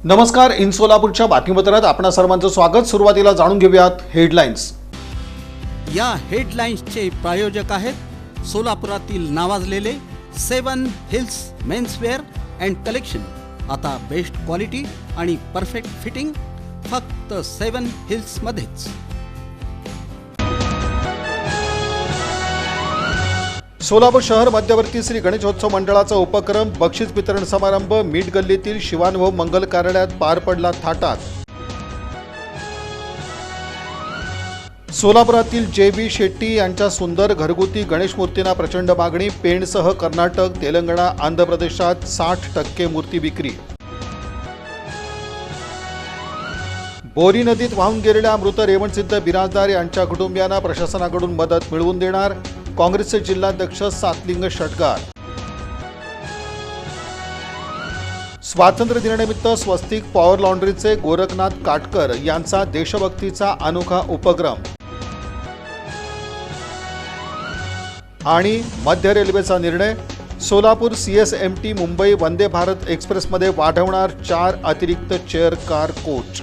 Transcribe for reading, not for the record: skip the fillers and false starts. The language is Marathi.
नमस्कार. इन सोलापूरच्या बातमीपत्रात आपणा सर्वांचं स्वागत. सुरुवातीला जाणून घेऊयात हेडलाईन्स. या हेडलाईन्सचे प्रायोजक आहेत सोलापुरातील नावाजलेले 7 हिल्स मेन्सवेअर अँड कलेक्शन. आता बेस्ट क्वालिटी आणि परफेक्ट फिटिंग फक्त 7 हिल्स मध्येच. सोलापूर शहर मध्यवर्ती श्री गणेशोत्सव मंडळाचा उपक्रम बक्षीस वितरण समारंभ मीठ गल्लीतील शिवानुभव मंगल कार्यालयात पार पडला थाटात. सोलापुरातील जे.बी. शेट्टी यांच्या सुंदर घरगुती गणेश मूर्तींना प्रचंड मागणी. पेणसह कर्नाटक, तेलंगणा, आंध्र प्रदेशात 60% मूर्ती विक्री. बोरी नदीत वाहून गेलेल्या मृत रेवणसिद्ध बिराजदार यांच्या कुटुंबियांना प्रशासनाकडून मदत मिळवून देणार. काँग्रेसचे जिल्हाध्यक्ष सातलिंग षटगार. स्वातंत्र्य दिनानिमित्त स्वस्तिक पॉवर लॉन्ड्रीचे गोरखनाथ काटकर यांचा देशभक्तीचा अनोखा उपक्रम. आणि मध्य रेल्वेचा निर्णय. सोलापूर CSMT मुंबई वंदे भारत एक्सप्रेसमध्ये वाढवणार 4 अतिरिक्त चेअर कार कोच.